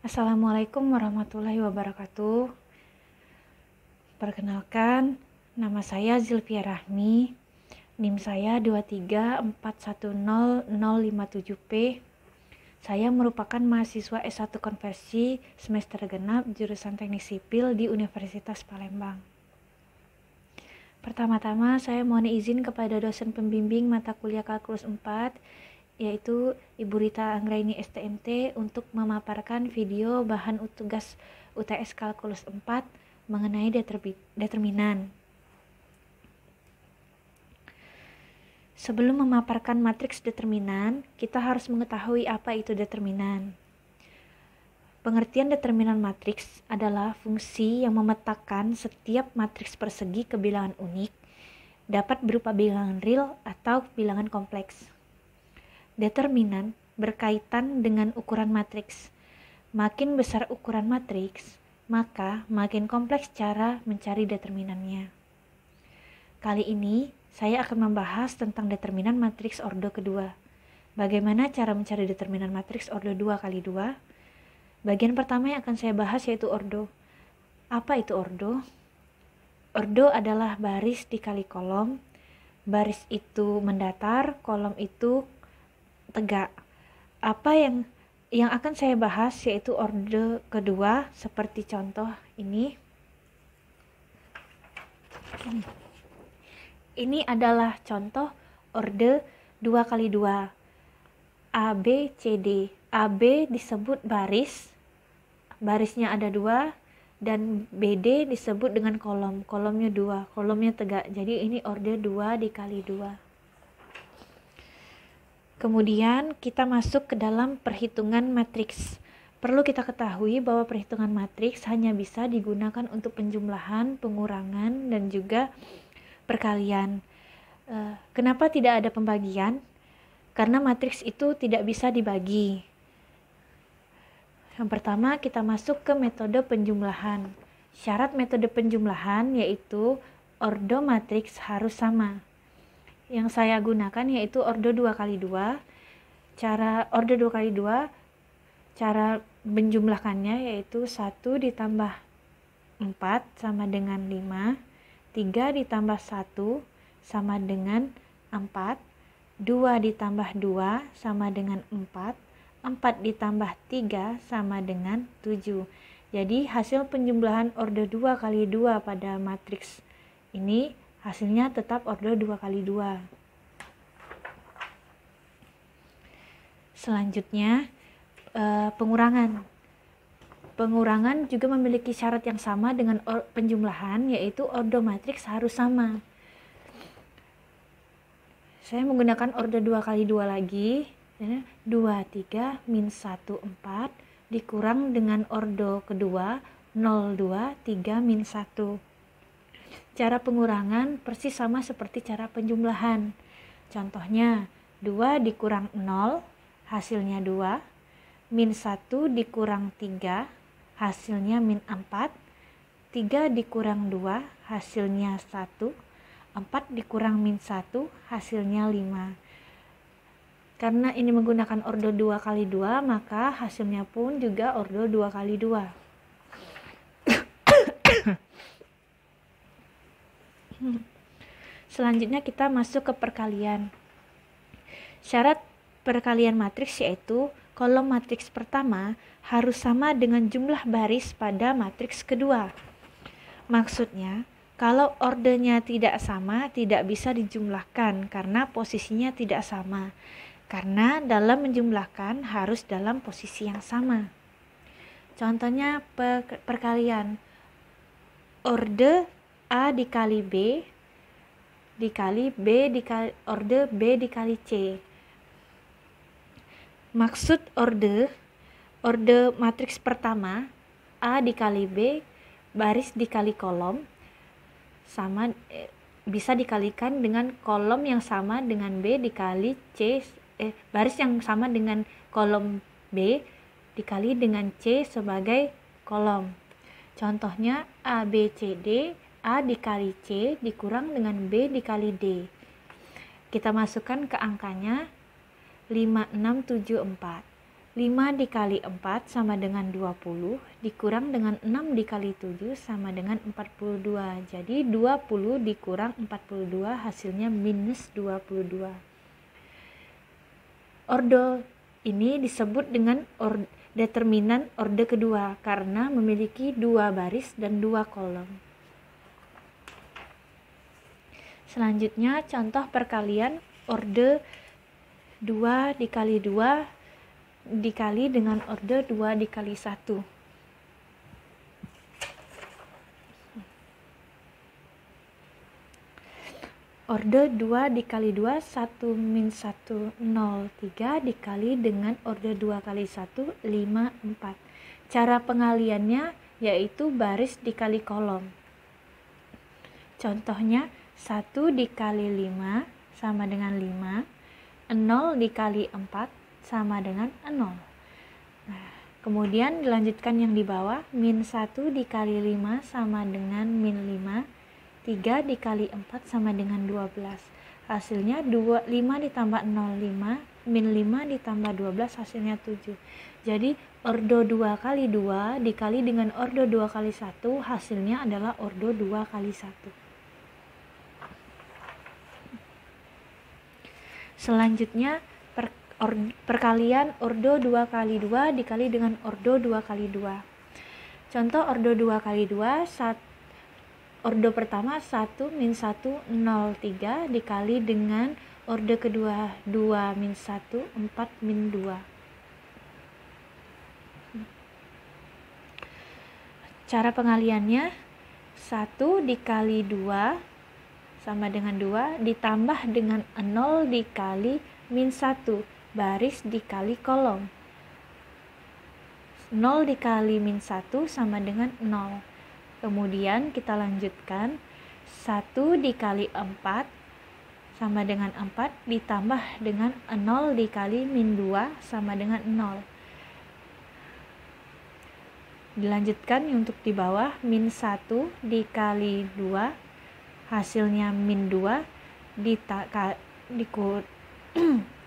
Assalamualaikum warahmatullahi wabarakatuh. Perkenalkan, nama saya Zilvia Rahmi. NIM saya 234100057P. Saya merupakan mahasiswa S1 konversi semester genap jurusan Teknik Sipil di Universitas Palembang. Pertama-tama saya mohon izin kepada dosen pembimbing mata kuliah Kalkulus 4, yaitu Ibu Rita Anggraini STMT, untuk memaparkan video bahan tugas UTS Kalkulus 4 mengenai determinan. Sebelum memaparkan matriks determinan, kita harus mengetahui apa itu determinan. Pengertian determinan matriks adalah fungsi yang memetakan setiap matriks persegi ke bilangan unik, dapat berupa bilangan real atau bilangan kompleks. Determinan berkaitan dengan ukuran matriks. Makin besar ukuran matriks, maka makin kompleks cara mencari determinannya. Kali ini saya akan membahas tentang determinan matriks ordo kedua. Bagaimana cara mencari determinan matriks ordo 2x2? Bagian pertama yang akan saya bahas yaitu ordo. Apa itu ordo? Ordo adalah baris dikali kolom. Baris itu mendatar, kolom itu tegak. Apa yang akan saya bahas yaitu ordo kedua, seperti contoh ini. Ini adalah contoh ordo 2x2. A, B, C, D. AB disebut barisnya ada 2, dan BD disebut dengan kolomnya 2, kolomnya tegak. Jadi ini ordo 2x2. Kemudian kita masuk ke dalam perhitungan matriks. Perlu kita ketahui bahwa perhitungan matriks hanya bisa digunakan untuk penjumlahan, pengurangan, dan juga perkalian. Kenapa tidak ada pembagian? Karena matriks itu tidak bisa dibagi. Yang pertama, kita masuk ke metode penjumlahan. Syarat metode penjumlahan yaitu ordo matriks harus sama. Yang saya gunakan yaitu ordo 2x2. Cara ordo 2x2, cara menjumlahkannya yaitu 1 ditambah 4 sama dengan 5, 3 ditambah 1 sama dengan 4, 2 ditambah 2 sama dengan 4, 4 ditambah 3 sama dengan 7. Jadi hasil penjumlahan ordo 2x2 pada matriks ini hasilnya tetap ordo 2x2. Selanjutnya pengurangan. Pengurangan juga memiliki syarat yang sama dengan penjumlahan, yaitu ordo matriks harus sama. Saya menggunakan ordo 2x2 lagi. 2, 3, min 1, 4 dikurang dengan ordo kedua 0, 2, 3, min 1. Cara pengurangan persis sama seperti cara penjumlahan. Contohnya 2 dikurang 0 hasilnya 2, min 1 dikurang 3 hasilnya min 4, 3 dikurang 2 hasilnya 1, 4 dikurang min 1 hasilnya 5. Karena ini menggunakan ordo 2x2, maka hasilnya pun juga ordo 2x2. Selanjutnya kita masuk ke perkalian. Syarat perkalian matriks yaitu kolom matriks pertama harus sama dengan jumlah baris pada matriks kedua. Maksudnya, kalau ordernya tidak sama, tidak bisa dijumlahkan karena posisinya tidak sama. Karena dalam menjumlahkan harus dalam posisi yang sama. Contohnya perkalian order A dikali B dikali B dikali order B dikali C. Maksud order matriks pertama A dikali B baris dikali kolom sama bisa dikalikan dengan kolom yang sama dengan B dikali C, baris yang sama dengan kolom B dikali dengan C sebagai kolom. Contohnya A, B, C, D, A dikali C dikurang dengan B dikali D. Kita masukkan ke angkanya 5, 6, 7, 4. 5 5 dikali 4 sama dengan 20, dikurang dengan 6 dikali 7 sama dengan 42. Jadi 20 dikurang 42 hasilnya minus 22. Orde ini disebut dengan determinan orde kedua karena memiliki 2 baris dan 2 kolom. Selanjutnya contoh perkalian orde 2 dikali 2 dikali dengan orde 2 dikali 1. Orde 2 dikali 2, 1 min 1, 0, 3 dikali dengan orde 2 kali 1, 5, 4. Cara pengaliannya yaitu baris dikali kolom. Contohnya 1 dikali 5 sama dengan 5, 0 dikali 4 sama dengan 0. Nah, kemudian dilanjutkan yang di bawah, min 1 dikali 5 sama dengan min 5, 3 dikali 4 sama dengan 12. Hasilnya 5 ditambah 0, 5, min 5 ditambah 12 hasilnya 7. Jadi ordo 2 kali 2 dikali dengan ordo 2 kali 1 hasilnya adalah ordo 2 kali 1. Selanjutnya perkalian ordo 2 kali 2 dikali dengan ordo 2 kali 2. Contoh ordo 2 kali 2, ordo pertama 1 min 1, 0, 3 dikali dengan ordo kedua 2 min 1, 4 min 2. Cara pengaliannya 1 dikali 2 sama dengan 2 ditambah dengan 0 dikali min 1 baris dikali kolom. 0 dikali min 1 sama dengan 0. Kemudian kita lanjutkan 1 dikali 4 sama dengan 4 ditambah dengan 0 dikali min 2 sama dengan 0. Dilanjutkan untuk di bawah, min 1 dikali 2 hasilnya min 2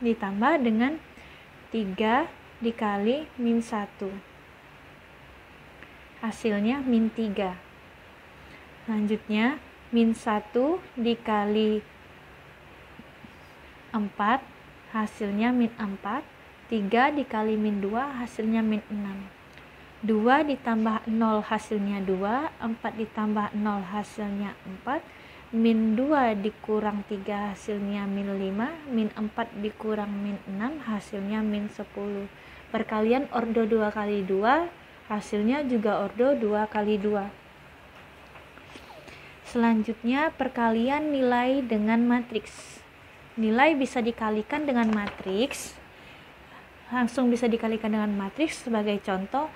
ditambah dengan 3 dikali min 1 hasilnya min 3. Selanjutnya min 1 dikali 4 hasilnya min 4, 3 dikali min 2 hasilnya min 6, 2 ditambah 0 hasilnya 2, 4 ditambah 0 hasilnya 4, min 2 dikurang 3 hasilnya min 5, min 4 dikurang min 6 hasilnya min 10. Perkalian ordo 2 kali 2 hasilnya juga ordo 2 kali 2. Selanjutnya perkalian nilai dengan matriks. Nilai bisa dikalikan dengan matriks, langsung bisa dikalikan dengan matriks. Sebagai contoh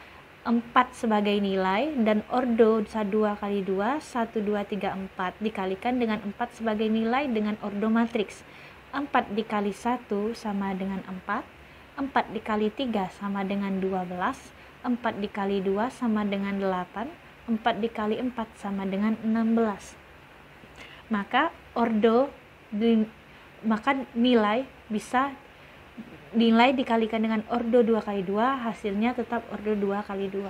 4 sebagai nilai dan ordo 2 kali 2 1, 2, 3, 4 dikalikan dengan 4 sebagai nilai dengan ordo matriks. 4 dikali 1 sama dengan 4, 4 dikali 3 sama dengan 12, 4 dikali 2 sama dengan 8, 4 dikali 4 sama dengan 16. Maka nilai dikalikan dengan ordo 2 kali 2 hasilnya tetap ordo 2 kali 2.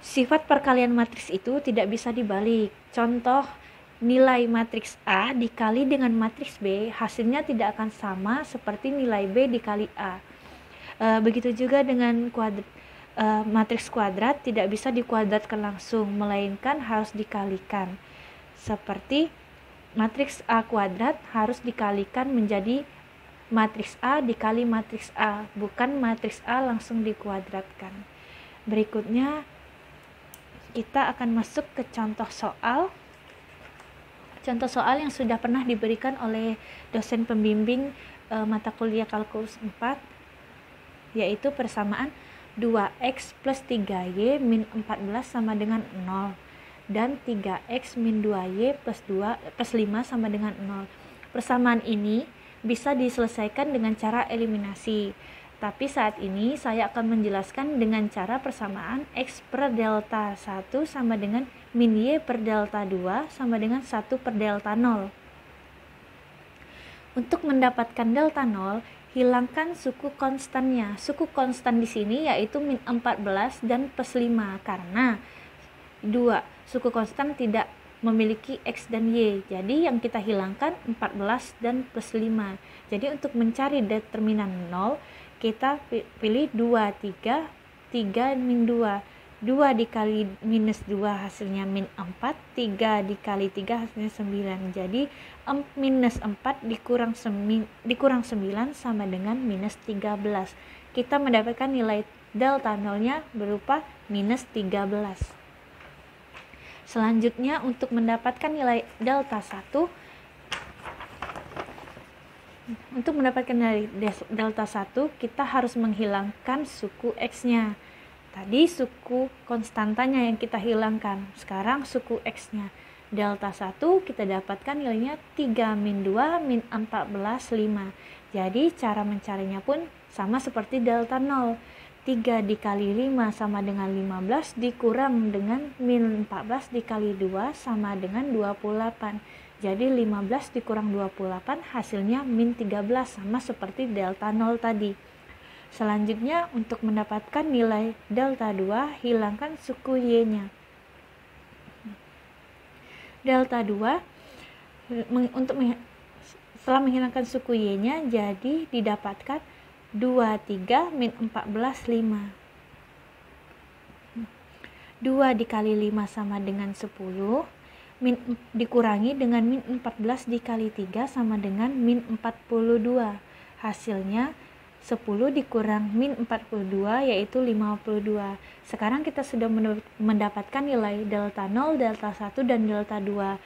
Sifat perkalian matriks itu tidak bisa dibalik. Contoh, nilai matriks A dikali dengan matriks B hasilnya tidak akan sama seperti nilai B dikali A. Begitu juga dengan matriks kuadrat tidak bisa dikuadratkan langsung, melainkan harus dikalikan. Seperti matriks A kuadrat harus dikalikan menjadi matriks A dikali matriks A, bukan matriks A langsung dikuadratkan. Berikutnya kita akan masuk ke contoh soal. Contoh soal yang sudah pernah diberikan oleh dosen pembimbing mata kuliah kalkulus 4, yaitu persamaan 2x plus 3y min 14 sama dengan 0. Dan 3x min 2y plus 5 sama dengan 0. Persamaan ini bisa diselesaikan dengan cara eliminasi. Tapi saat ini saya akan menjelaskan dengan cara persamaan x per delta 1 sama dengan min y per delta 2 sama dengan 1 per delta 0. Untuk mendapatkan delta 0, hilangkan suku konstannya. Suku konstan di sini yaitu min 14 dan plus 5 karena suku konstan tidak memiliki X dan Y. Jadi yang kita hilangkan 14 dan plus 5. Jadi untuk mencari determinan 0, kita pilih 2, 3, 3 min 2. 2 dikali minus 2 hasilnya min 4, 3 dikali 3 hasilnya 9. Jadi minus 4 dikurang 9 sama dengan minus 13. Kita mendapatkan nilai delta nolnya berupa minus 13. Selanjutnya untuk mendapatkan nilai delta 1, kita harus menghilangkan suku X-nya. Tadi suku konstantanya yang kita hilangkan, sekarang suku X-nya. Delta 1 kita dapatkan nilainya 3 min 2 min 14, 5. Jadi cara mencarinya pun sama seperti delta 0. 3 dikali 5 sama dengan 15 dikurang dengan min 14 dikali 2 sama dengan 28. Jadi 15 dikurang 28 hasilnya min 13 sama seperti delta 0 tadi. Selanjutnya untuk mendapatkan nilai delta 2, hilangkan suku Y-nya. Delta 2 setelah menghilangkan suku Y-nya, jadi didapatkan 23 min 14, 5. 2 dikali 5 sama dengan 10, dikurangi dengan min 14 dikali 3 sama dengan min 42. Hasilnya 10 dikurang min 42 yaitu 52. Sekarang kita sudah mendapatkan nilai delta 0, delta 1, dan delta 2.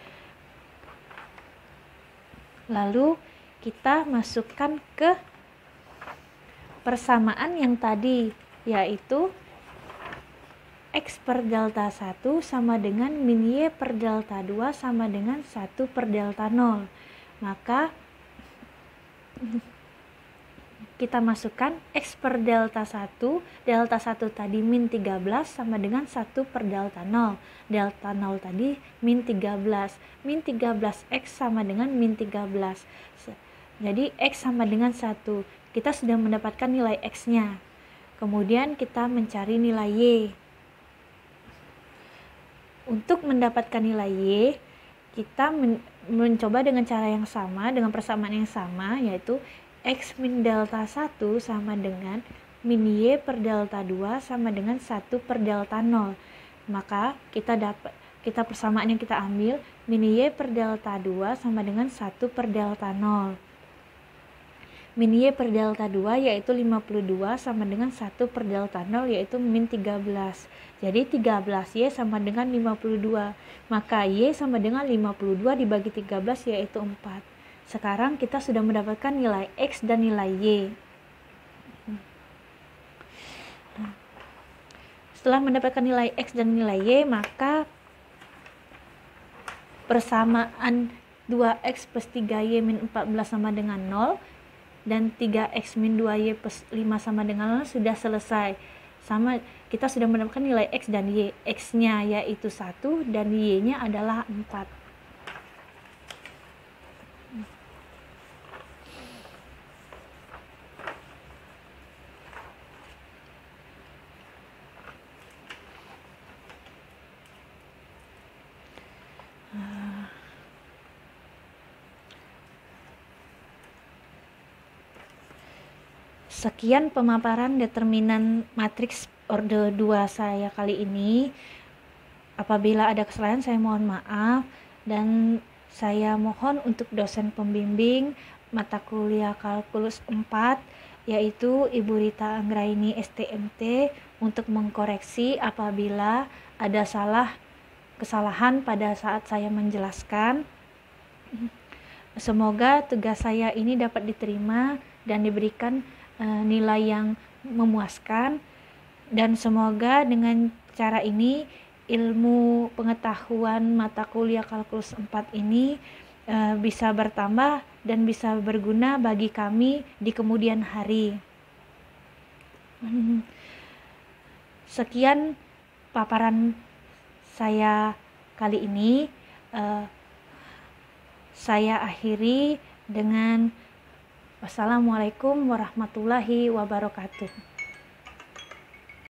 Lalu kita masukkan ke persamaan yang tadi, yaitu X per delta 1 sama dengan min Y per delta 2 sama dengan 1 per delta 0. Maka kita masukkan X per delta 1 tadi min 13 sama dengan 1 per delta 0. Delta 0 tadi min 13. Min 13 X sama dengan min 13. Jadi X sama dengan 1. Kita sudah mendapatkan nilai X-nya. Kemudian kita mencari nilai Y. Untuk mendapatkan nilai Y, kita mencoba dengan cara yang sama, dengan persamaan yang sama, yaitu X min delta 1 sama dengan min Y per delta 2 sama dengan 1 per delta 0. Maka kita persamaan yang kita ambil, min Y per delta 2 sama dengan 1 per delta 0. Min Y per delta 2 yaitu 52 sama dengan 1 per delta 0 yaitu min 13. Jadi 13Y sama dengan 52. Maka Y sama dengan 52 dibagi 13 yaitu 4. Sekarang kita sudah mendapatkan nilai X dan nilai Y. Setelah mendapatkan nilai X dan nilai Y, maka persamaan 2X plus 3Y min 14 sama dengan 0 dan 3X min 2Y plus 5 sama dengan 0 sudah selesai. Kita sudah mendapatkan nilai X dan Y. X-nya yaitu 1 dan Y-nya adalah 4. Sekian pemaparan determinan matriks orde 2 saya kali ini. Apabila ada kesalahan saya mohon maaf, dan saya mohon untuk dosen pembimbing mata kuliah kalkulus 4 yaitu Ibu Rita Anggraini STMT untuk mengkoreksi apabila ada kesalahan pada saat saya menjelaskan. Semoga tugas saya ini dapat diterima dan diberikan nilai yang memuaskan, dan semoga dengan cara ini ilmu pengetahuan mata kuliah kalkulus 4 ini bisa bertambah dan bisa berguna bagi kami di kemudian hari. Sekian paparan saya kali ini. Saya akhiri dengan Wassalamualaikum warahmatullahi wabarakatuh.